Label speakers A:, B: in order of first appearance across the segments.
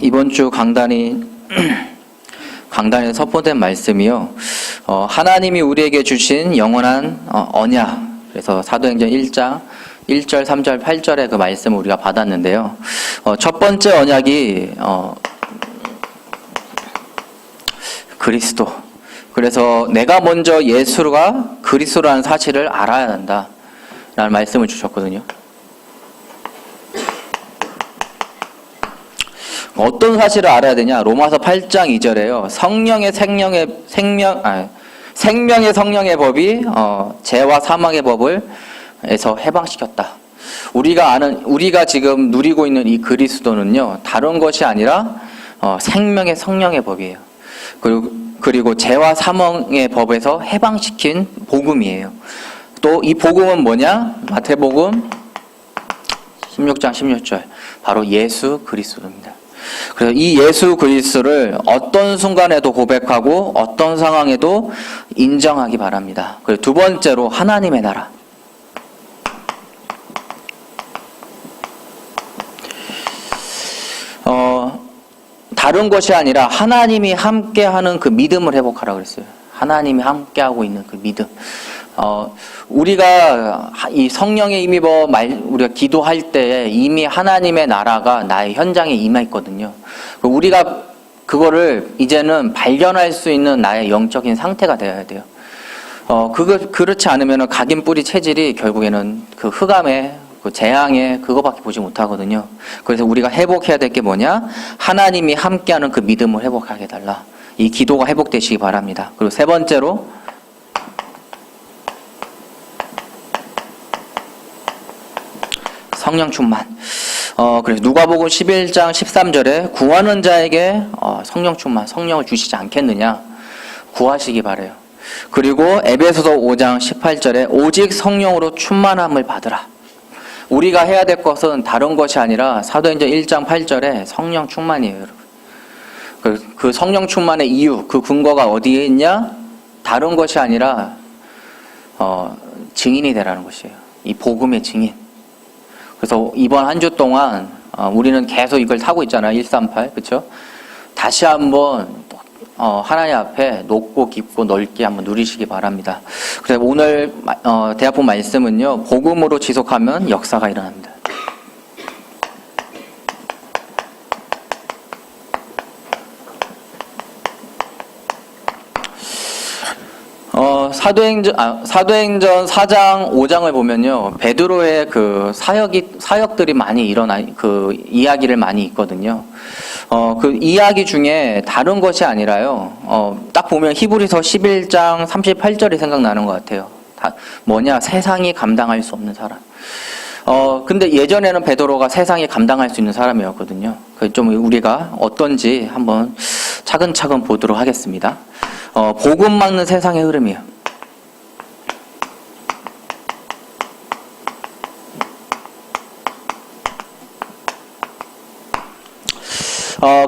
A: 이번 주 강단의 선포된 말씀이요. 하나님이 우리에게 주신 영원한 언약. 그래서 사도행전 1장 1절, 3절, 8절의 그 말씀을 우리가 받았는데요. 첫 번째 언약이 그리스도. 그래서 내가 먼저 예수가 그리스도라는 사실을 알아야 한다 라는 말씀을 주셨거든요. 어떤 사실을 알아야 되냐? 로마서 8장 2절에요. 생명의 성령의 법이 죄와 사망의 법을에서 해방시켰다. 우리가 지금 누리고 있는 이 그리스도는요, 다른 것이 아니라 생명의 성령의 법이에요. 그리고 죄와 사망의 법에서 해방시킨 복음이에요. 또 이 복음은 뭐냐? 마태복음 16장 16절. 바로 예수 그리스도입니다. 그래서 이 예수 그리스도를 어떤 순간에도 고백하고 어떤 상황에도 인정하기 바랍니다. 그리고 두 번째로 하나님의 나라. 다른 것이 아니라 하나님이 함께하는 그 믿음을 회복하라 그랬어요. 하나님이 함께하고 있는 그 믿음. 우리가 이 성령의 힘입어 우리가 기도할 때 이미 하나님의 나라가 나의 현장에 임했거든요. 우리가 그거를 이제는 발견할 수 있는 나의 영적인 상태가 되어야 돼요. 그렇지 않으면 각인 뿌리 체질이 결국에는 그 흑암에 그 재앙에 그거밖에 보지 못하거든요. 그래서 우리가 회복해야 될 게 뭐냐? 하나님이 함께하는 그 믿음을 회복하게 해달라. 이 기도가 회복되시기 바랍니다. 그리고 세 번째로 성령 충만. 그래서 누가복음 11장 13절에 구하는 자에게 성령 충만, 성령을 주시지 않겠느냐? 구하시기 바래요. 그리고 에베소서 5장 18절에 오직 성령으로 충만함을 받으라. 우리가 해야 될 것은 다른 것이 아니라 사도행전 1장 8절에 성령 충만이에요, 여러분. 그 성령 충만의 이유, 그 근거가 어디에 있냐? 다른 것이 아니라 증인이 되라는 것이에요. 이 복음의 증인. 그래서 이번 한 주 동안 우리는 계속 이걸 타고 있잖아요. 138, 그렇죠? 다시 한번 하나님 앞에 높고 깊고 넓게 한번 누리시기 바랍니다. 그래서 오늘 대학본 말씀은요, 복음으로 지속하면 역사가 일어납니다. 사도행전 4장 5장을 보면요, 베드로의 그 사역들이 많이 그 이야기를 많이 있거든요. 그 이야기 중에 다른 것이 아니라요, 딱 보면 히브리서 11장 38절이 생각나는 것 같아요. 뭐냐? 세상이 감당할 수 없는 사람. 근데 예전에는 베드로가 세상이 감당할 수 있는 사람이었거든요. 좀 우리가 어떤지 한번 차근차근 보도록 하겠습니다. 복음 막는 세상의 흐름이에요.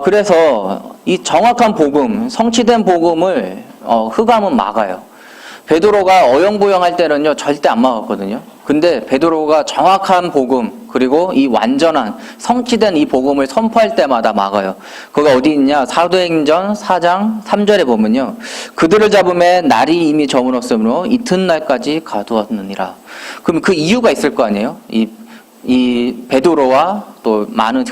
A: 그래서 이 정확한 복음, 성취된 복음을 흑암은 막아요. 베드로가 어영부영할 때는요, 절대 안 막았거든요. 근데 베드로가 정확한 복음, 그리고 이 완전한 성취된 이 복음을 선포할 때마다 막아요. 그가 어디 있냐? 사도행전 4장 3절에 보면요, 그들을 잡음에 날이 이미 저물었으므로 이튿날까지 가두었느니라. 그럼 그 이유가 있을 거 아니에요? 이 베드로와 또 많은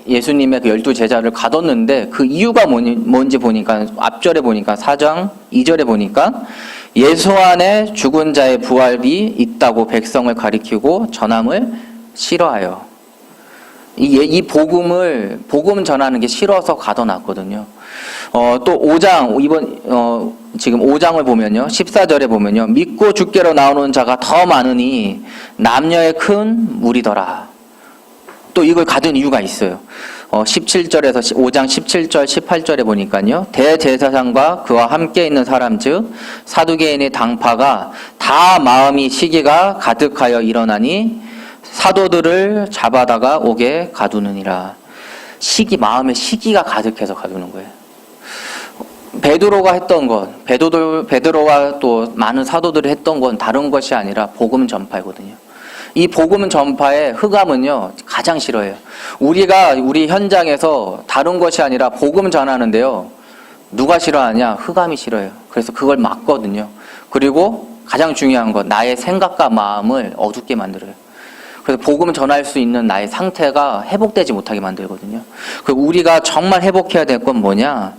A: 예수님의 그 12제자를 가뒀는데 그 이유가 뭔지 보니까 앞절에 보니까 4장 2절에 보니까 예수 안에 죽은 자의 부활이 있다고 백성을 가리키고 전함을 싫어하여. 이 복음 전하는 게 싫어서 가둬놨거든요. 또 5장, 지금 5장을 보면요, 14절에 보면요, 믿고 주께로 나오는 자가 더 많으니 남녀의 큰 무리더라. 또 이걸 가둔 이유가 있어요. 17절에서 5장 17절 18절에 보니까요, 대제사장과 그와 함께 있는 사람 즉 사두개인의 당파가 다 마음이 시기가 가득하여 일어나니 사도들을 잡아다가 옥에 가두느니라. 마음에 시기가 가득해서 가두는 거예요. 베드로가 했던 것, 베드로와 또 많은 사도들이 했던 건 다른 것이 아니라 복음 전파이거든요. 이 복음 전파의 흑암은요, 가장 싫어해요. 우리가 우리 현장에서 다른 것이 아니라 복음 전하는데요, 누가 싫어하냐? 흑암이 싫어해요. 그래서 그걸 막거든요. 그리고 가장 중요한 건 나의 생각과 마음을 어둡게 만들어요. 그래서 복음을 전할 수 있는 나의 상태가 회복되지 못하게 만들거든요. 그 우리가 정말 회복해야 될 건 뭐냐?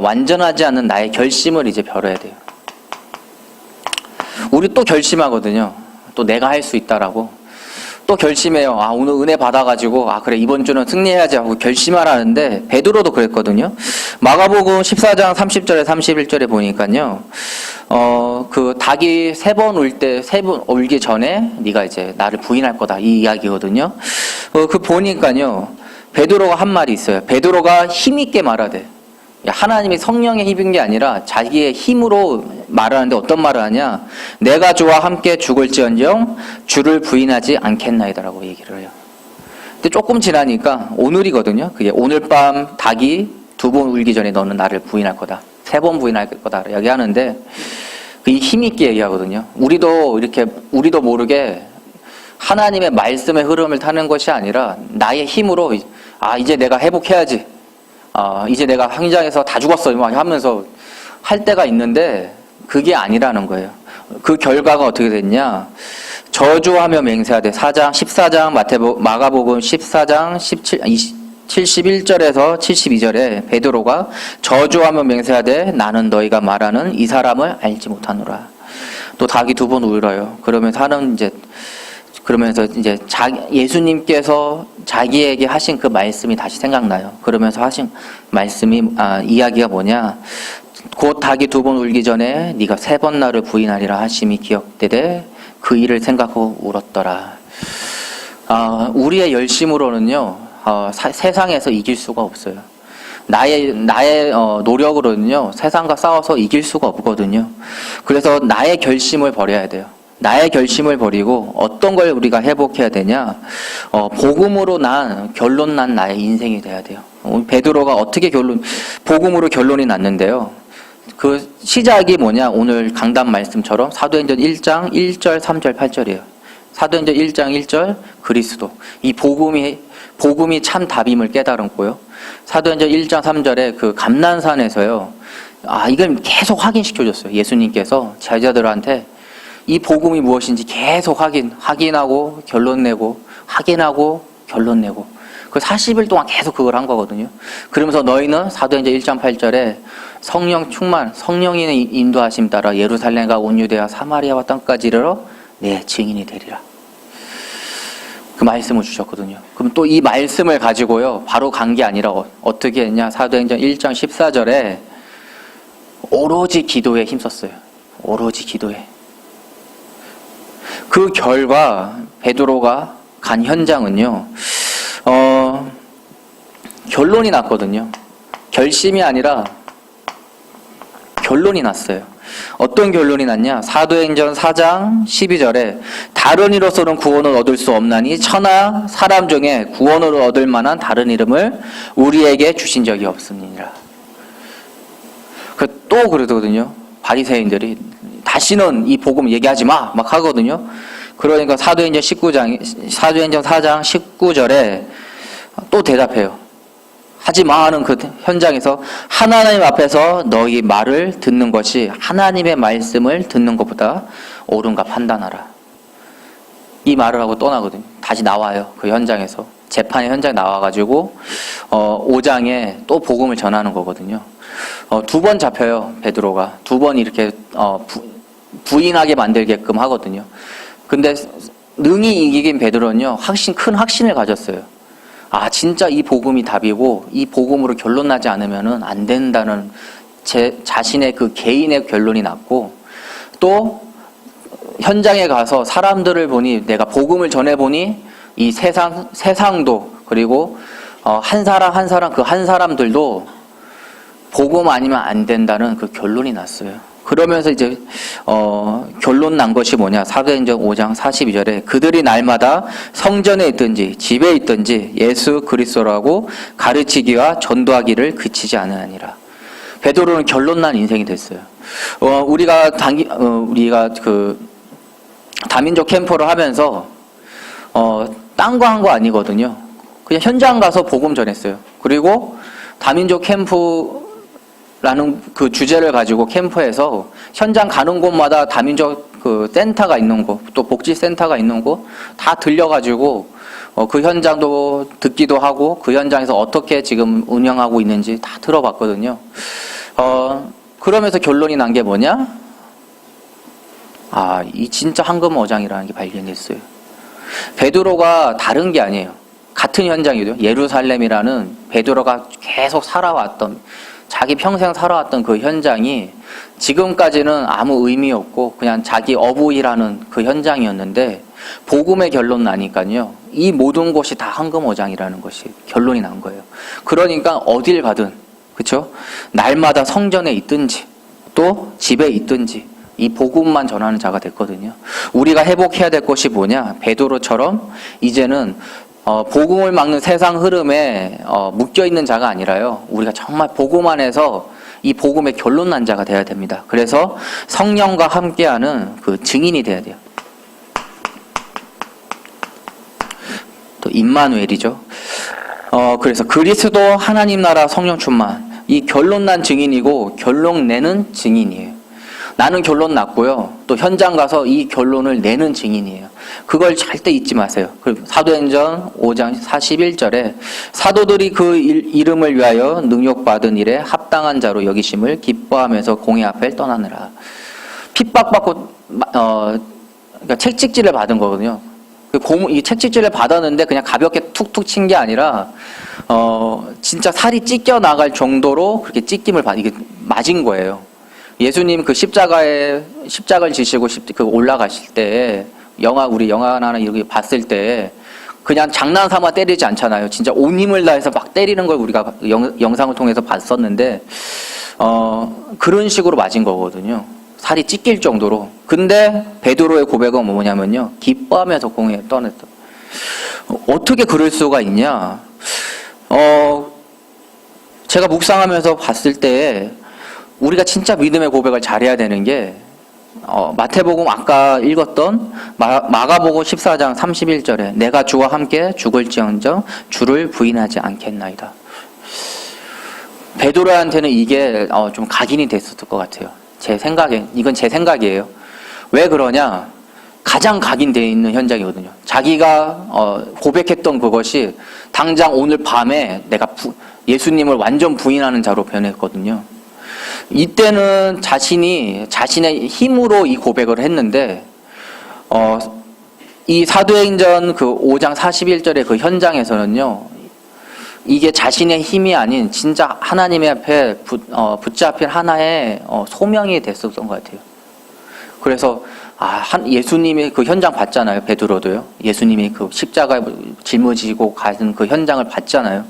A: 완전하지 않은 나의 결심을 이제 벼려야 돼요. 우리 또 결심하거든요. 또 내가 할 수 있다라고. 또 결심해요. 오늘 은혜 받아가지고, 그래, 이번 주는 승리해야지 하고 결심하라는데, 베드로도 그랬거든요. 마가복음 14장 30절에 31절에 보니까요, 그 닭이 3번 울기 전에 네가 이제 나를 부인할 거다. 이 이야기거든요. 그 보니까요, 베드로가 한 말이 있어요. 베드로가 힘있게 말하되, 하나님이 성령의 힘인 게 아니라 자기의 힘으로 말하는데 어떤 말을 하냐? 내가 주와 함께 죽을지언정 주를 부인하지 않겠나이다라고 얘기를 해요. 근데 조금 지나니까 오늘이거든요. 그게 오늘 밤 닭이 2번 울기 전에 너는 나를 부인할 거다. 3번 부인할 거다. 얘기하는데 이 힘있게 얘기하거든요. 우리도 모르게 하나님의 말씀의 흐름을 타는 것이 아니라 나의 힘으로 이제 내가 회복해야지. 이제 내가 현장에서 다 죽었어 하면서 할 때가 있는데 그게 아니라는 거예요. 그 결과가 어떻게 됐냐? 저주하며 맹세하되 14장 마가복음 14장 71절에서 72절에 베드로가 저주하며 맹세하되 나는 너희가 말하는 이 사람을 알지 못하노라. 또 닭이 2번 울어요. 그러면서 이제 예수님께서 자기에게 하신 그 말씀이 다시 생각나요. 그러면서 하신 말씀이 이야기가 뭐냐? 곧 닭이 2번 울기 전에 네가 3번 나를 부인하리라 하심이 기억되되 그 일을 생각하고 울었더라. 우리의 열심으로는요, 세상에서 이길 수가 없어요. 나의 노력으로는요, 세상과 싸워서 이길 수가 없거든요. 그래서 나의 결심을 버려야 돼요. 나의 결심을 버리고 어떤 걸 우리가 회복해야 되냐? 복음으로 결론 난 나의 인생이 돼야 돼요. 베드로가 어떻게 복음으로 결론이 났는데요. 그 시작이 뭐냐? 오늘 강단 말씀처럼 사도행전 1장 1절, 3절, 8절이에요. 사도행전 1장 1절 그리스도. 이 복음이 참 답임을 깨달았고요. 사도행전 1장 3절에 그 감난산에서요. 이걸 계속 확인시켜줬어요. 예수님께서 제자들한테 이 복음이 무엇인지 계속 확인하고 결론 내고 확인하고 결론 내고 그 40일 동안 계속 그걸 한 거거든요. 그러면서 너희는 사도행전 1장 8절에 성령 충만, 성령의 인도하심 따라 예루살렘과 온 유대와 사마리아와 땅까지 이르러 내 증인이 되리라. 그 말씀을 주셨거든요. 그럼 또 이 말씀을 가지고요, 바로 간 게 아니라 어떻게 했냐? 사도행전 1장 14절에 오로지 기도에 힘썼어요. 오로지 기도에. 그 결과 베드로가 간 현장은요, 결론이 났거든요. 결심이 아니라 결론이 났어요. 어떤 결론이 났냐? 사도행전 4장 12절에 다른 이로서는 구원을 얻을 수 없나니 천하 사람 중에 구원을 얻을 만한 다른 이름을 우리에게 주신 적이 없습니다. 또 그러거든요. 바리새인들이 다시는 이 복음 얘기하지 마! 막 하거든요. 그러니까 사도행전 4장 19절에 또 대답해요. 하지 마 하는 그 현장에서 하나님 앞에서 너희 말을 듣는 것이 하나님의 말씀을 듣는 것보다 옳은가 판단하라. 이 말을 하고 떠나거든요. 다시 나와요. 그 현장에서. 재판의 현장에 나와가지고 5장에 또 복음을 전하는 거거든요. 2번 잡혀요. 베드로가. 2번 이렇게 부인하게 만들게끔 하거든요. 근데 능히 이긴 베드로는요, 큰 확신을 가졌어요. 진짜 이 복음이 답이고 이 복음으로 결론 나지 않으면은 안 된다는 자신의 그 개인의 결론이 났고, 또 현장에 가서 사람들을 보니, 내가 복음을 전해보니 이 세상도, 그리고 한 사람들도 복음 아니면 안 된다는 그 결론이 났어요. 그러면서 이제 결론 난 것이 뭐냐? 사도행전 5장 42절에 그들이 날마다 성전에 있든지 집에 있든지 예수 그리스도라고 가르치기와 전도하기를 그치지 않으니라. 베드로는 결론 난 인생이 됐어요. 우리가 그 다민족 캠프를 하면서 딴 거 한 거 아니거든요. 그냥 현장 가서 복음 전했어요. 그리고 다민족 캠프라는 그 주제를 가지고 캠프에서 현장 가는 곳마다 다민족 그 센터가 있는 곳, 또 복지센터가 있는 곳 다 들려가지고 그 현장도 듣기도 하고 그 현장에서 어떻게 지금 운영하고 있는지 다 들어봤거든요. 그러면서 결론이 난 게 뭐냐? 이 진짜 황금어장이라는 게 발견됐어요. 베드로가 다른 게 아니에요. 같은 현장이죠. 예루살렘이라는 베드로가 계속 살아왔던, 자기 평생 살아왔던 그 현장이 지금까지는 아무 의미 없고 그냥 자기 어부일하는 그 현장이었는데, 복음의 결론 나니까요, 이 모든 곳이 다 황금어장이라는 것이 결론이 난 거예요. 그러니까 어딜 가든, 그렇죠? 날마다 성전에 있든지 또 집에 있든지 이 복음만 전하는 자가 됐거든요. 우리가 회복해야 될 것이 뭐냐? 베드로처럼 이제는 복음을 막는 세상 흐름에 묶여 있는 자가 아니라요, 우리가 정말 복음 안에서 이 복음의 결론 난 자가 돼야 됩니다. 그래서 성령과 함께하는 그 증인이 돼야 돼요. 또 임마누엘이죠. 그래서 그리스도 하나님 나라 성령 충만, 이 결론 난 증인이고 결론 내는 증인이에요. 나는 결론 났고요, 또 현장 가서 이 결론을 내는 증인이에요. 그걸 절대 잊지 마세요. 사도행전 5장 41절에 사도들이 그 이름을 위하여 능력받은 일에 합당한 자로 여기심을 기뻐하면서 공회 앞에 떠나느라. 핍박받고 그러니까 책찍질을 받은 거거든요. 이 책찍질을 받았는데 그냥 가볍게 툭툭 친 게 아니라 진짜 살이 찢겨 나갈 정도로 그렇게 찢김을 이게 맞은 거예요. 예수님 그 십자가를 지시고 그 올라가실 때 우리 영화나 이렇게 봤을 때 그냥 장난삼아 때리지 않잖아요. 진짜 온 힘을 다해서 막 때리는 걸 우리가 영상을 통해서 봤었는데 그런 식으로 맞은 거거든요. 살이 찢길 정도로. 근데 베드로의 고백은 뭐냐면요, 기뻐하면서 공회에 떠났다. 어떻게 그럴 수가 있냐? 제가 묵상하면서 봤을 때 우리가 진짜 믿음의 고백을 잘해야 되는 게 마태복음 아까 읽었던 마가복음 14장 31절에 내가 주와 함께 죽을지언정 주를 부인하지 않겠나이다. 베드로한테는 이게 좀 각인이 됐었을 것 같아요. 이건 제 생각이에요. 왜 그러냐? 가장 각인되어 있는 현장이거든요. 자기가 고백했던 그것이 당장 오늘 밤에 내가 예수님을 완전 부인하는 자로 변했거든요. 이때는 자신의 힘으로 이 고백을 했는데, 이 사도행전 그 5장 41절의 그 현장에서는요, 이게 자신의 힘이 아닌 진짜 하나님의 앞에 붙잡힌 하나의 소명이 됐었던 것 같아요. 그래서 예수님이 그 현장 봤잖아요. 베드로도요. 예수님이 그 십자가에 짊어지고 가는 그 현장을 봤잖아요.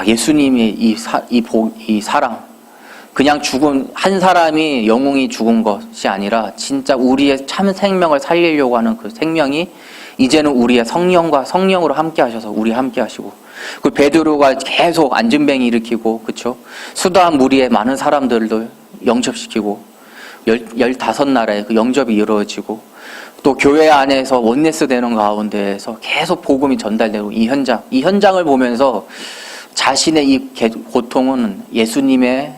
A: 예수님이 이 사랑, 그냥 죽은 한 사람이 영웅이 죽은 것이 아니라 진짜 우리의 참 생명을 살리려고 하는 그 생명이 이제는 우리의 성령으로 함께 하셔서 우리 함께 하시고, 그 베드로가 계속 안진뱅이 일으키고, 그쵸? 수도한 무리의 많은 사람들도 영접시키고 15나라의 그 영접이 이루어지고, 또 교회 안에서 원네스 되는 가운데에서 계속 복음이 전달되고, 이 현장을 보면서 자신의 이 고통은 예수님의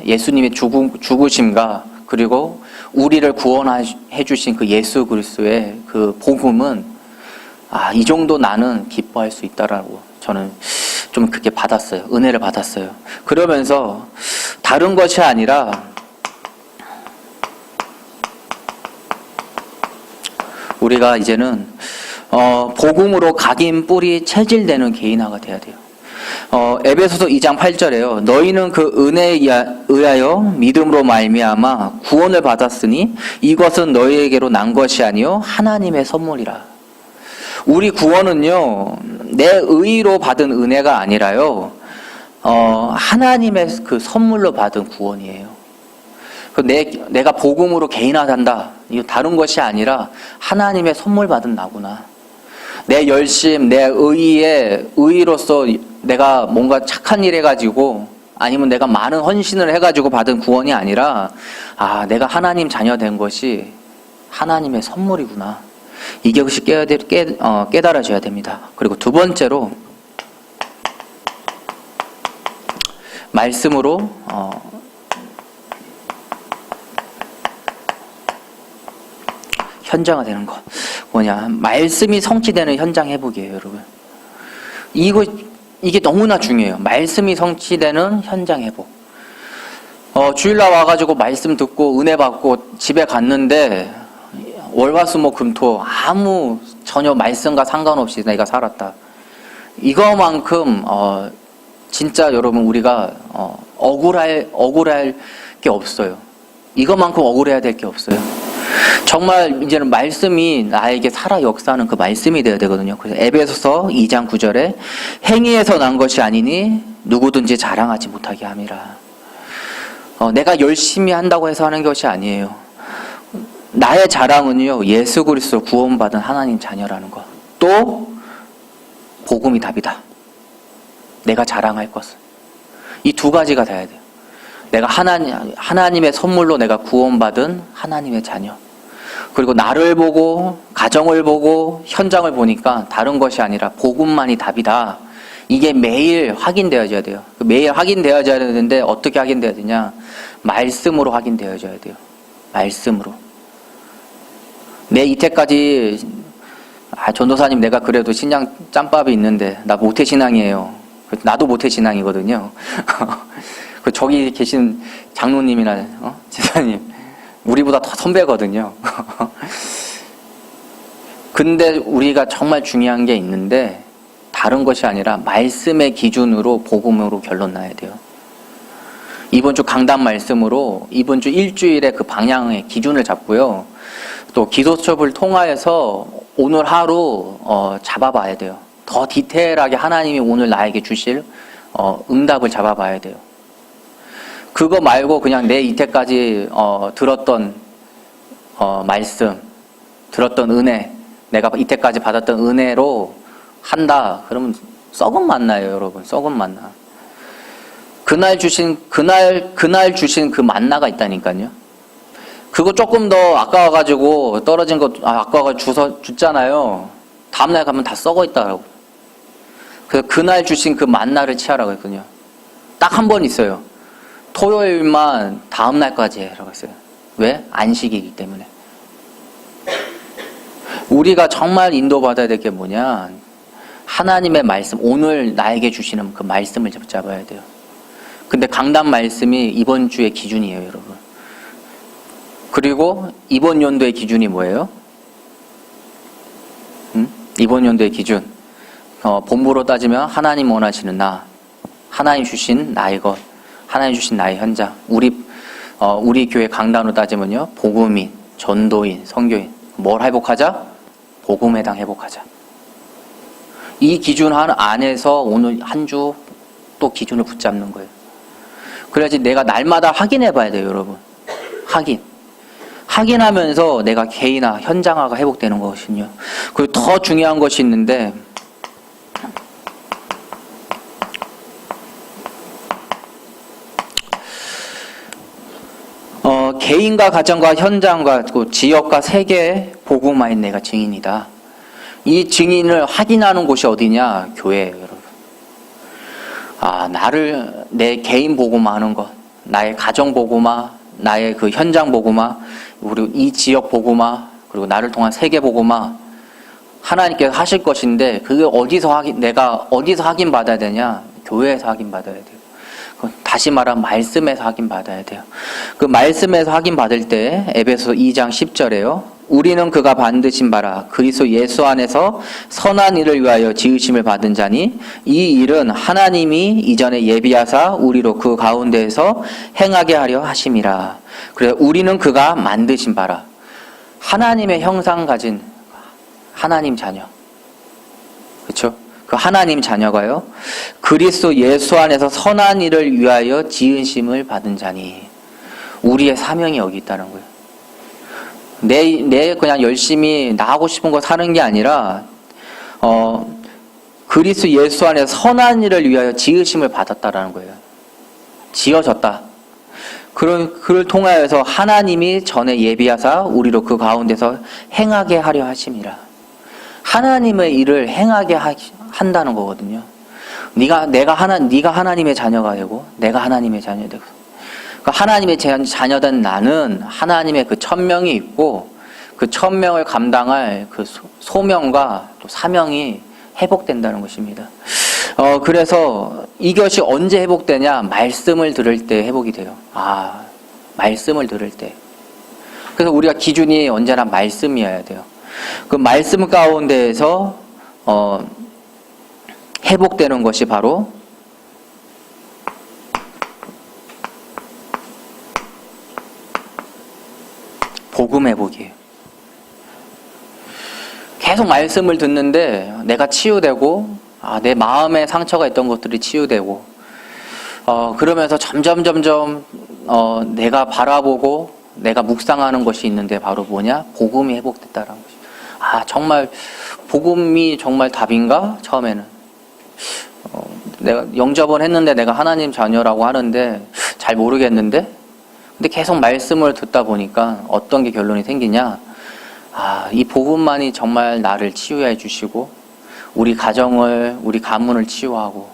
A: 죽으심과 그리고 우리를 구원해 주신 그 예수 그리스도의 그 복음은 이 정도 나는 기뻐할 수 있다라고 저는 좀 그렇게 받았어요. 은혜를 받았어요. 그러면서 다른 것이 아니라 우리가 이제는 복음으로 각인 뿌리 체질되는 개인화가 돼야 돼요. 에베소서 2장 8절에요. 너희는 그 은혜에 의하여 믿음으로 말미암아 구원을 받았으니 이것은 너희에게로 난 것이 아니요 하나님의 선물이라. 우리 구원은요, 내 의로 받은 은혜가 아니라요, 하나님의 그 선물로 받은 구원이에요. 내가 복음으로 개인화한다, 이거 다른 것이 아니라 하나님의 선물 받은 나구나. 내 열심, 내 의로서 내가 뭔가 착한 일 해가지고 아니면 내가 많은 헌신을 해가지고 받은 구원이 아니라, 아, 내가 하나님 자녀 된 것이 하나님의 선물이구나. 이것이 깨달아져야 됩니다. 그리고 두 번째로, 말씀으로, 현장화되는 거. 뭐냐, 말씀이 성취되는 현장 회복이에요, 여러분. 이게 너무나 중요해요. 말씀이 성취되는 현장 회복. 주일날 와가지고 말씀 듣고 은혜 받고 집에 갔는데 월화수목금토 아무 전혀 말씀과 상관없이 내가 살았다. 이거만큼 진짜 여러분 우리가 억울할 게 없어요. 이거만큼 억울해야 될 게 없어요. 정말 이제는 말씀이 나에게 살아 역사하는 그 말씀이 되어야 되거든요. 그래서 에베소서 2장 9절에 행위에서 난 것이 아니니 누구든지 자랑하지 못하게 함이라. 내가 열심히 한다고 해서 하는 것이 아니에요. 나의 자랑은요, 예수 그리스도 구원받은 하나님 자녀라는 것. 또 복음이 답이다. 내가 자랑할 것은. 이 두 가지가 돼야 돼요. 내가 하나님의 선물로 내가 구원받은 하나님의 자녀. 그리고 나를 보고 가정을 보고 현장을 보니까 다른 것이 아니라 복음만이 답이다. 이게 매일 확인되어져야 돼요. 매일 확인되어져야 되는데 어떻게 확인되어야 되냐? 말씀으로 확인되어져야 돼요. 말씀으로. 내 이때까지 전도사님 내가 그래도 신앙 짬밥이 있는데 나 모태신앙이에요. 나도 모태신앙이거든요. 저기 계신 장로님이나 지사님 우리보다 더 선배거든요. 근데 우리가 정말 중요한 게 있는데 다른 것이 아니라 말씀의 기준으로 복음으로 결론 나야 돼요. 이번 주 강단 말씀으로 이번 주 일주일의 그 방향의 기준을 잡고요. 또 기도 수업을 통하여서 오늘 하루 잡아봐야 돼요. 더 디테일하게 하나님이 오늘 나에게 주실 응답을 잡아봐야 돼요. 그거 말고 그냥 내 이때까지 들었던 말씀, 들었던 은혜, 내가 이때까지 받았던 은혜로 한다. 그러면 썩은 만나예요, 여러분. 썩은 만나. 그날 주신 그 만나가 있다니까요. 그거 조금 더 아까워가지고 떨어진 거 아까워가지고 줬잖아요. 다음날 가면 다 썩어 있다라고. 그래서 그날 주신 그 만나를 취하라고 했거든요. 딱 한 번 있어요. 토요일만 다음 날까지 해라고 했어요. 왜? 안식이기 때문에. 우리가 정말 인도받아야 될 게 뭐냐? 하나님의 말씀, 오늘 나에게 주시는 그 말씀을 잡아야 돼요. 근데 강단 말씀이 이번 주의 기준이에요, 여러분. 그리고 이번 연도의 기준이 뭐예요? 이번 연도의 기준. 본부로 따지면 하나님 원하시는 나, 하나님 주신 나의 것, 하나님 주신 나의 현장. 우리 교회 강단으로 따지면요, 복음인, 전도인, 선교인. 뭘 회복하자? 복음회당 회복하자. 이 기준 안에서 오늘 한 주 또 기준을 붙잡는 거예요. 그래야지 내가 날마다 확인해 봐야 돼요, 여러분. 확인하면서 내가 개인화, 현장화가 회복되는 것이거든요. 그리고 더 중요한 것이 있는데, 개인과 가정과 현장과 그 지역과 세계 복음화인 내가 증인이다. 이 증인을 확인하는 곳이 어디냐? 교회예요, 여러분. 내 개인 복음화하는 것, 나의 가정 복음화, 나의 그 현장 복음화, 그리고 이 지역 복음화, 그리고 나를 통한 세계 복음화, 하나님께서 하실 것인데 그게 내가 어디서 확인받아야 되냐? 교회에서 확인받아야 돼요. 다시 말하면 말씀에서 확인받아야 돼요. 그 말씀에서 확인받을 때 에베소 2장 10절에요. 우리는 그가 반드신 바라 그리스도 예수 안에서 선한 일을 위하여 지으심을 받은 자니 이 일은 하나님이 이전에 예비하사 우리로 그 가운데에서 행하게 하려 하심이라. 그래 우리는 그가 만드신 바라. 하나님의 형상 가진 하나님 자녀. 그렇죠? 그 하나님 자녀가요. 그리스도 예수 안에서 선한 일을 위하여 지으심을 받은 자니. 우리의 사명이 여기 있다는 거예요. 내 그냥 열심히 나 하고 싶은 거 사는 게 아니라 그리스도 예수 안에서 선한 일을 위하여 지으심을 받았다라는 거예요. 지어졌다. 그를 통하여서 하나님이 전에 예비하사 우리로 그 가운데서 행하게 하려 하심이라. 하나님의 일을 행하게 한다는 거거든요. 네가 하나님의 자녀가 되고 내가 하나님의 자녀가 되고, 그러니까 하나님의 자녀된 나는 하나님의 그 천명이 있고 그 천명을 감당할 그 소명과 또 사명이 회복된다는 것입니다. 그래서 이것이 언제 회복되냐? 말씀을 들을 때 회복이 돼요. 말씀을 들을 때. 그래서 우리가 기준이 언제나 말씀이어야 돼요. 그 말씀 가운데에서 회복되는 것이 바로 복음 회복이에요. 계속 말씀을 듣는데 내가 치유되고 내 마음에 상처가 있던 것들이 치유되고 그러면서 점점 내가 바라보고 내가 묵상하는 것이 있는데 바로 뭐냐? 복음이 회복됐다라는 것이. 정말 복음이 정말 답인가? 처음에는 내가 영접을 했는데 내가 하나님 자녀라고 하는데 잘 모르겠는데, 근데 계속 말씀을 듣다 보니까 어떤 게 결론이 생기냐? 이 복음만이 정말 나를 치유해 주시고 우리 가정을, 우리 가문을 치유하고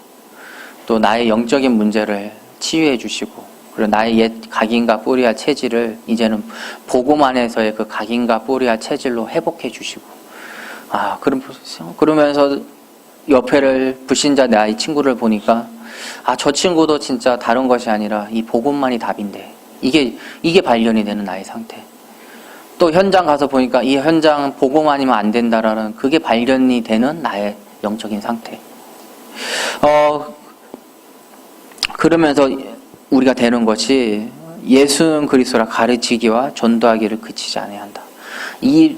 A: 또 나의 영적인 문제를 치유해 주시고, 그리고 나의 옛 각인과 뿌리와 체질을 이제는 복음 안에서의 그 각인과 뿌리와 체질로 회복해 주시고, 그러면서 옆에를 불신자 나의 친구를 보니까 저 친구도 진짜 다른 것이 아니라 이 복음만이 답인데, 이게 발견이 되는 나의 상태. 또 현장 가서 보니까 이 현장 복음 아니면 안 된다라는 그게 발견이 되는 나의 영적인 상태. 그러면서 우리가 되는 것이 예수는 그리스도라 가르치기와 전도하기를 그치지 아니해야 한다. 이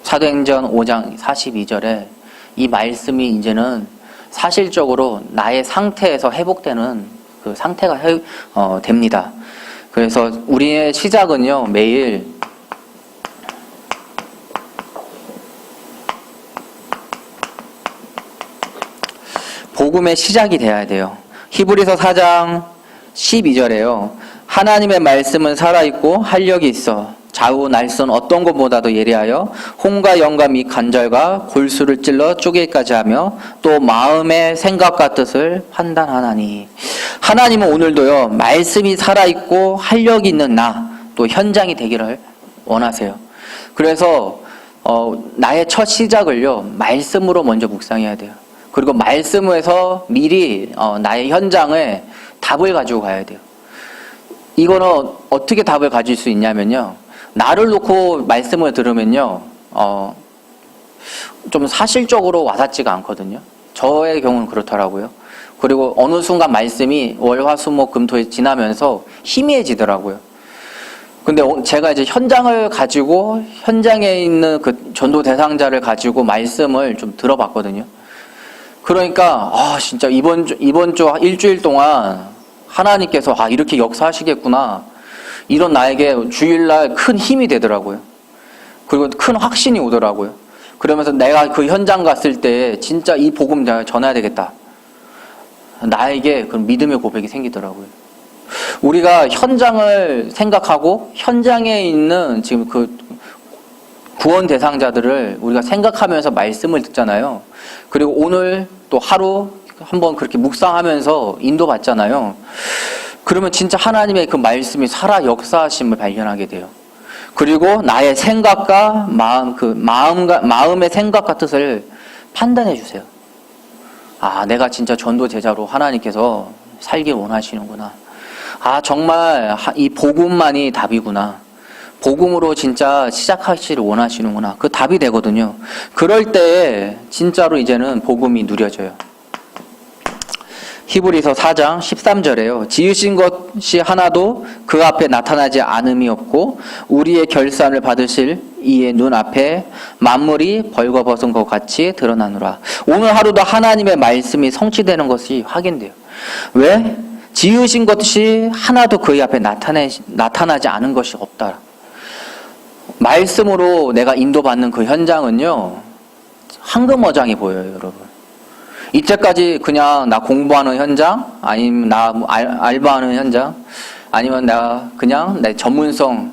A: 사도행전 5장 42절에 이 말씀이 이제는 사실적으로 나의 상태에서 회복되는 그 상태가 됩니다. 그래서 우리의 시작은요, 매일 복음의 시작이 돼야 돼요. 히브리서 4장 12절에요. 하나님의 말씀은 살아있고 활력이 있어 좌우 날선 어떤 것보다도 예리하여 혼과 영과 및 관절과 골수를 찔러 쪼개기까지 하며 또 마음의 생각과 뜻을 판단하나니. 하나님은 오늘도요, 말씀이 살아있고 활력이 있는 나, 또 현장이 되기를 원하세요. 그래서 나의 첫 시작을요, 말씀으로 먼저 묵상해야 돼요. 그리고 말씀에서 미리 나의 현장에 답을 가지고 가야 돼요. 이거는 어떻게 답을 가질 수 있냐면요, 나를 놓고 말씀을 들으면요, 좀 사실적으로 와닿지가 않거든요. 저의 경우는 그렇더라고요. 그리고 어느 순간 말씀이 월화수목금토에 지나면서 희미해지더라고요. 근데 제가 이제 현장을 가지고 현장에 있는 그 전도 대상자를 가지고 말씀을 좀 들어봤거든요. 그러니까 진짜 이번 주 일주일 동안 하나님께서 이렇게 역사하시겠구나, 이런 나에게 주일날 큰 힘이 되더라고요. 그리고 큰 확신이 오더라고요. 그러면서 내가 그 현장 갔을 때 진짜 이 복음 내가 전해야 되겠다, 나에게 그 믿음의 고백이 생기더라고요. 우리가 현장을 생각하고 현장에 있는 지금 그 구원 대상자들을 우리가 생각하면서 말씀을 듣잖아요. 그리고 오늘 또 하루 한번 그렇게 묵상하면서 인도받잖아요. 그러면 진짜 하나님의 그 말씀이 살아 역사하심을 발견하게 돼요. 그리고 나의 생각과 마음의 생각과 뜻을 판단해 주세요. 내가 진짜 전도 제자로 하나님께서 살길 원하시는구나. 정말 이 복음만이 답이구나. 복음으로 진짜 시작하시길 원하시는구나. 그 답이 되거든요. 그럴 때 진짜로 이제는 복음이 누려져요. 히브리서 4장 13절에요. 지으신 것이 하나도 그 앞에 나타나지 않음이 없고 우리의 결산을 받으실 이의 눈앞에 만물이 벌거벗은 것 같이 드러나노라. 오늘 하루도 하나님의 말씀이 성취되는 것이 확인돼요. 왜? 지으신 것이 하나도 그의 앞에 나타나지 않은 것이 없다. 말씀으로 내가 인도받는 그 현장은요, 황금어장이 보여요, 여러분. 이때까지 그냥 나 공부하는 현장, 아니면 나 알바하는 현장, 아니면 나 그냥 내 전문성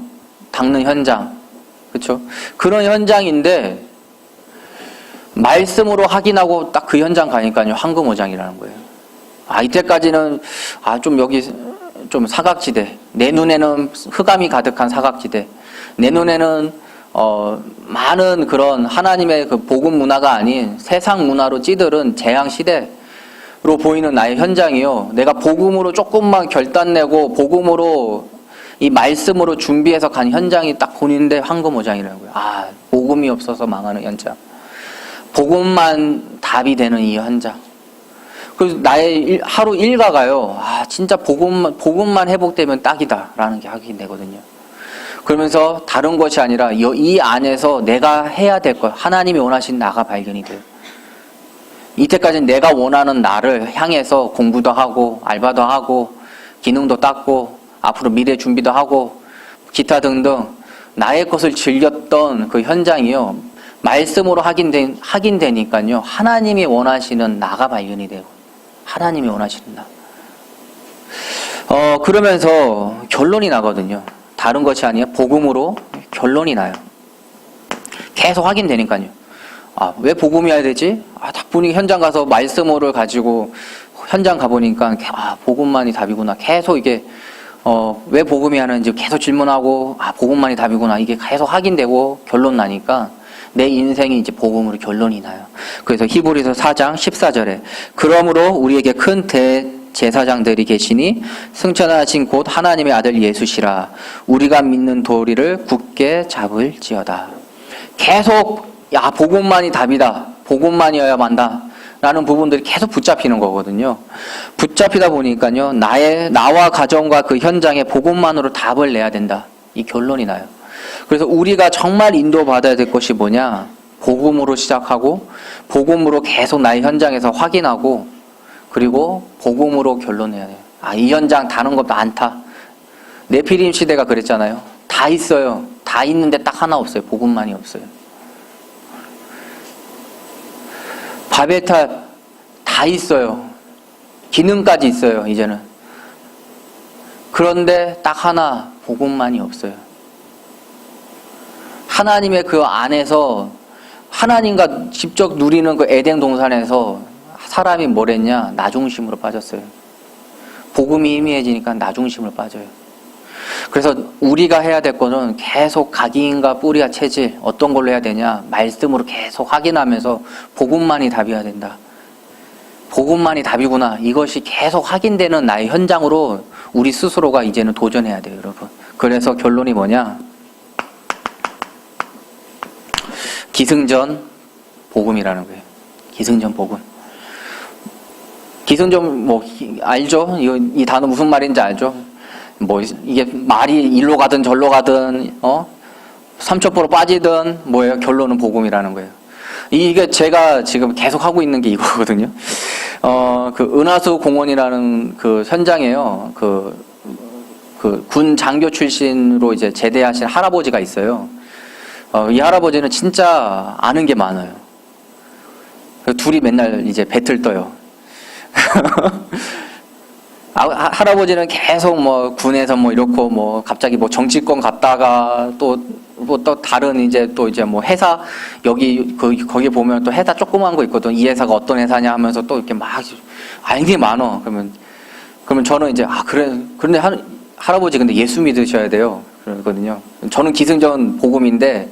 A: 닦는 현장, 그렇죠? 그런 현장인데 말씀으로 확인하고 딱 그 현장 가니까요 황금오장이라는 거예요. 이때까지는 좀 여기 좀 사각지대, 내 눈에는 흑암이 가득한 사각지대, 내 눈에는 많은 그런 하나님의 그 복음 문화가 아닌 세상 문화로 찌들은 재앙 시대로 보이는 나의 현장이요. 내가 복음으로 조금만 결단내고 복음으로 이 말씀으로 준비해서 간 현장이 딱 보이는데 황금오장이라고요. 복음이 없어서 망하는 현장. 복음만 답이 되는 이 현장. 그래서 나의 하루 일과가요. 진짜 복음만 회복되면 딱이다라는 게 확인되거든요. 그러면서 다른 것이 아니라 이 안에서 내가 해야 될 것, 하나님이 원하신 나가 발견이 돼요. 이때까지는 내가 원하는 나를 향해서 공부도 하고 알바도 하고 기능도 닦고 앞으로 미래 준비도 하고 기타 등등 나의 것을 즐겼던 그 현장이요. 말씀으로 확인되니까요. 하나님이 원하시는 나가 발견이 되고 하나님이 원하시는 나. 그러면서 결론이 나거든요. 다른 것이 아니라 복음으로 결론이 나요. 계속 확인되니까요. 왜 복음이어야 되지? 딱 보니 현장 가서 말씀으로 가지고 현장 가보니까 복음만이 답이구나. 계속 이게 왜 복음이 하는지 계속 질문하고 복음만이 답이구나. 이게 계속 확인되고 결론 나니까 내 인생이 이제 복음으로 결론이 나요. 그래서 히브리서 4장 14절에 그러므로 우리에게 큰 대제사장들이 계시니 승천하신 곧 하나님의 아들 예수시라. 우리가 믿는 도리를 굳게 잡을지어다. 계속 복음만이 답이다. 복음만이어야 만다. 라는 부분들이 계속 붙잡히는 거거든요. 붙잡히다 보니까요. 나와 가정과 그 현장에 복음만으로 답을 내야 된다. 이 결론이 나요. 그래서 우리가 정말 인도받아야 될 것이 뭐냐? 복음으로 시작하고 복음으로 계속 나의 현장에서 확인하고 그리고 복음으로 결론내야 돼요. 이 현장 다른 것도 많다. 네피림 시대가 그랬잖아요. 다 있어요. 다 있는데 딱 하나 없어요. 복음만이 없어요. 바벨탑 다 있어요. 기능까지 있어요. 이제는. 그런데 딱 하나 복음만이 없어요. 하나님의 그 안에서 하나님과 직접 누리는 그 에덴 동산에서 사람이 뭘 했냐? 나 중심으로 빠졌어요. 복음이 희미해지니까 나 중심으로 빠져요. 그래서 우리가 해야 될 거는 계속 각인과 뿌리와 체질 어떤 걸로 해야 되냐? 말씀으로 계속 확인하면서 복음만이 답이어야 된다. 복음만이 답이구나. 이것이 계속 확인되는 나의 현장으로 우리 스스로가 이제는 도전해야 돼요, 여러분. 그래서 결론이 뭐냐? 기승전 복음이라는 거예요. 기승전 복음. 기승전 알죠? 이 단어 무슨 말인지 알죠? 이게 말이 일로 가든 절로 가든 삼천포로 빠지든 뭐예요? 결론은 복음이라는 거예요. 이게 제가 지금 계속 하고 있는 게 이거거든요. 그 은하수 공원이라는 그 현장에요. 그 군 장교 출신으로 이제 제대하신 할아버지가 있어요. 이 할아버지는 진짜 아는 게 많아요. 둘이 맨날 이제 배틀 떠요. 할아버지는 계속 군에서 이렇고 갑자기 정치권 갔다가 또 다른 이제 회사 거기 보면 또 회사 조그만 거 있거든. 이 회사가 어떤 회사냐 하면서 또 이렇게 막 아는 게 많어. 그러면 저는 이제 그런데 할아버지 근데 예수 믿으셔야 돼요. 그러거든요. 저는 기승전 복음인데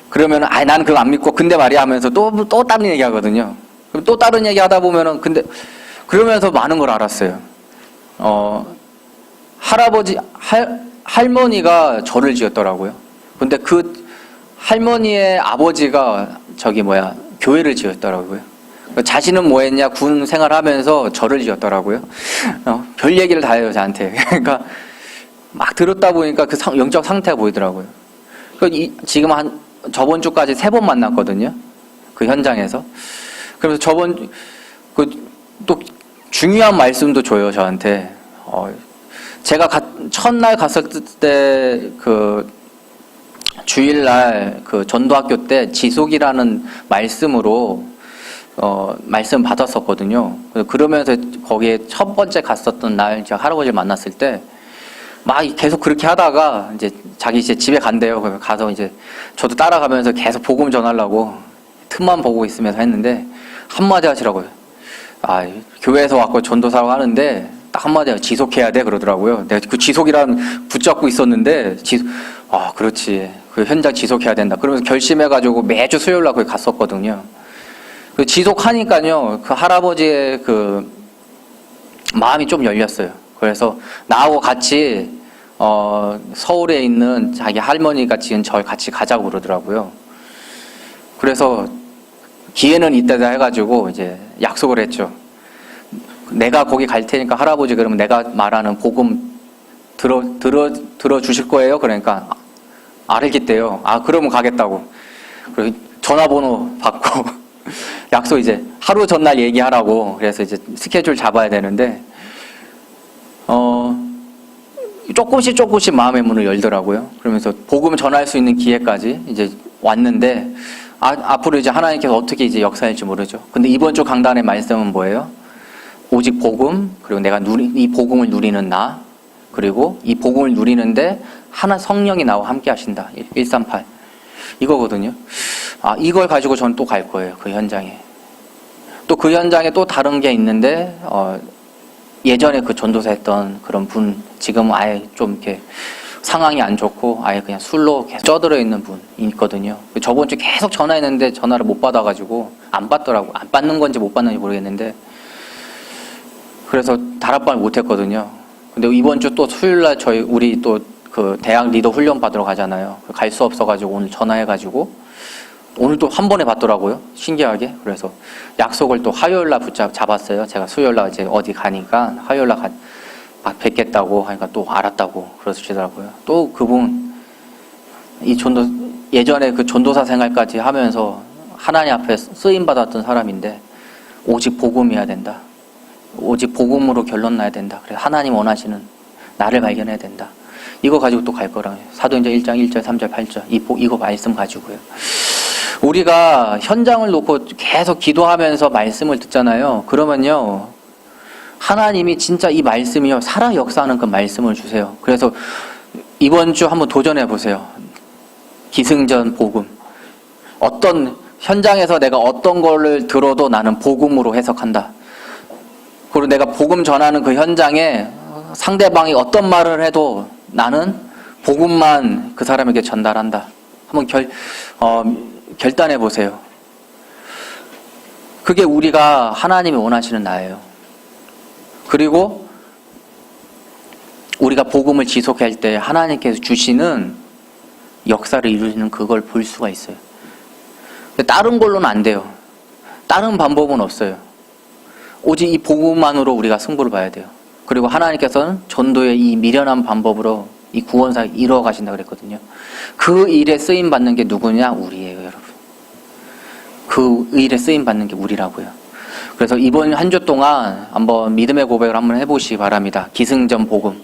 A: 그러면 나는 그거 안 믿고 근데 말이야 하면서 또 다른 얘기 하거든요. 그럼 또 다른 얘기 하다 보면은 근데 그러면서 많은 걸 알았어요. 할머니가 절을 지었더라고요. 근데 그 할머니의 아버지가 교회를 지었더라고요. 자신은 뭐 했냐? 군 생활하면서 절을 지었더라고요. 별 얘기를 다 해요, 저한테. 그러니까 막 들었다 보니까 그 영적 상태가 보이더라고요. 지금 저번 주까지 3번 만났거든요. 그 현장에서. 그래서 또 중요한 말씀도 줘요, 저한테. 제가 첫날 갔을 때 주일날 전도학교 때 지속이라는 말씀으로 말씀 받았었거든요. 그러면서 거기에 첫 번째 갔었던 날 제가 할아버지를 만났을 때 막 계속 그렇게 하다가 이제 자기 이제 집에 간대요. 그래서 가서 이제 저도 따라가면서 계속 복음 전하려고 틈만 보고 있으면서 했는데 한마디 하시라고요. 아, 교회에서 왔고 전도사라고 하는데 딱 한마디 하고 지속해야 돼 그러더라고요. 내가 그 지속이란 붙잡고 있었는데 그렇지. 그 현장 지속해야 된다. 그러면서 결심해가지고 매주 수요일 날 거기 갔었거든요. 그 지속하니까요, 그 할아버지의 그 마음이 좀 열렸어요. 그래서 나하고 같이 서울에 있는 자기 할머니가 지은 절 같이 가자고 그러더라고요. 그래서 기회는 이때다 해가지고 이제 약속을 했죠. 내가 거기 갈 테니까 할아버지 그러면 내가 말하는 복음 들어 주실 거예요? 그러니까 알겠대요. 그러면 가겠다고. 그리고 전화번호 받고 약속 이제 하루 전날 얘기하라고. 그래서 이제 스케줄 잡아야 되는데 조금씩 마음의 문을 열더라고요. 그러면서 복음 전할 수 있는 기회까지 이제 왔는데 앞으로 이제 하나님께서 어떻게 이제 역사할지 모르죠. 근데 이번 주 강단의 말씀은 뭐예요? 오직 복음, 그리고 내가 이 복음을 누리는 나, 그리고 이 복음을 누리는데 하나 성령이 나와 함께 하신다. 138 이거거든요. 이걸 가지고 전 또 갈 거예요. 그 현장에. 또 그 현장에 또 다른 게 있는데 예전에 그 전도사 했던 그런 분, 지금은 아예 좀 이렇게 상황이 안 좋고 아예 그냥 술로 계속 쪄들어 있는 분이 있거든요. 저번 주에 계속 전화했는데 전화를 못 받아가지고 안 받더라고. 안 받는 건지 못 받는지 모르겠는데 그래서 다락방을 못 했거든요. 근데 이번 주 또 수요일날 우리 또 그 대학 리더 훈련 받으러 가잖아요. 갈 수 없어가지고 오늘 전화해가지고 오늘 또 한 번에 받더라고요. 신기하게. 그래서 약속을 또 화요일날 잡았어요. 제가 수요일날 이제 어디 가니까 화요일날 뵙겠다고 하니까 또 알았다고 그러시더라고요. 또 그분 예전에 그 전도사 생활까지 하면서 하나님 앞에 쓰임 받았던 사람인데 오직 복음이어야 된다. 오직 복음으로 결론 나야 된다. 그래서 하나님 원하시는 나를 발견해야 된다. 이거 가지고 또 갈 거라고요. 사도행전 1장 1절 3절 8절 이거 말씀 가지고요. 우리가 현장을 놓고 계속 기도하면서 말씀을 듣잖아요. 그러면요, 하나님이 진짜 이 말씀이요, 살아 역사하는 그 말씀을 주세요. 그래서 이번 주 한번 도전해 보세요. 기승전 복음. 어떤 현장에서 내가 어떤 거를 들어도 나는 복음으로 해석한다. 그리고 내가 복음 전하는 그 현장에 상대방이 어떤 말을 해도 나는 복음만 그 사람에게 전달한다. 한번 결단해 보세요. 그게 우리가 하나님이 원하시는 나예요. 그리고 우리가 복음을 지속할 때 하나님께서 주시는 역사를 이루시는 그걸 볼 수가 있어요. 다른 걸로는 안 돼요. 다른 방법은 없어요. 오직 이 복음만으로 우리가 승부를 봐야 돼요. 그리고 하나님께서는 전도의 이 미련한 방법으로 이 구원사를 이루어 가신다 그랬거든요. 그 일에 쓰임 받는 게 누구냐? 우리예요, 여러분. 그 일에 쓰임 받는 게 우리라고요. 그래서 이번 한 주 동안 한번 믿음의 고백을 한번 해보시기 바랍니다. 기승전 복음.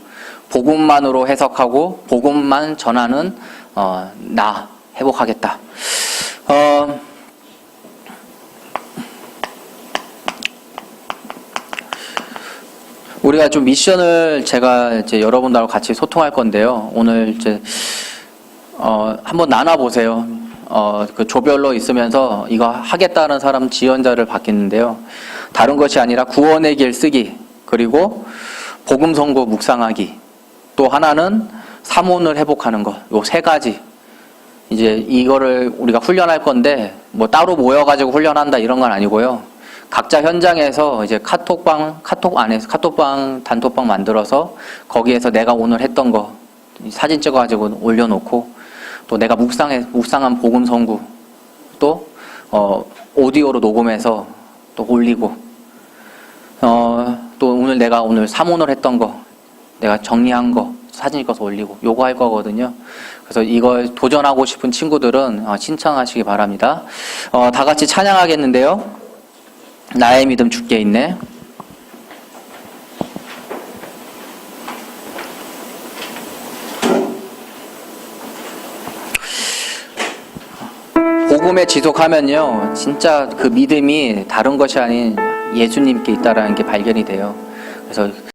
A: 복음만으로 해석하고 복음만 전하는 나 회복하겠다. 우리가 좀 미션을 제가 이제 여러분들하고 같이 소통할 건데요. 오늘 이제 한번 나눠 보세요. 그 조별로 있으면서 이거 하겠다는 사람 지원자를 받겠는데요. 다른 것이 아니라 구원의 길 쓰기, 그리고 복음 선고 묵상하기, 또 하나는 사문을 회복하는 것. 요 세 가지. 이제 이거를 우리가 훈련할 건데 뭐 따로 모여가지고 훈련한다 이런 건 아니고요. 각자 현장에서 이제 카톡방 단톡방 만들어서 거기에서 내가 오늘 했던 거 사진 찍어가지고 올려놓고, 또 내가 묵상한 복음 선구 또 오디오로 녹음해서 또 올리고, 또 내가 오늘 사문을 했던 거 내가 정리한 거 사진 찍어서 올리고 요거 할 거거든요. 그래서 이걸 도전하고 싶은 친구들은 신청하시기 바랍니다. 다 같이 찬양하겠는데요. 나의 믿음 주께 있네. 복음 복음에 지속하면요, 진짜 그 믿음이 다른 것이 아닌 예수님께 있다라는 게 발견이 돼요. 그래서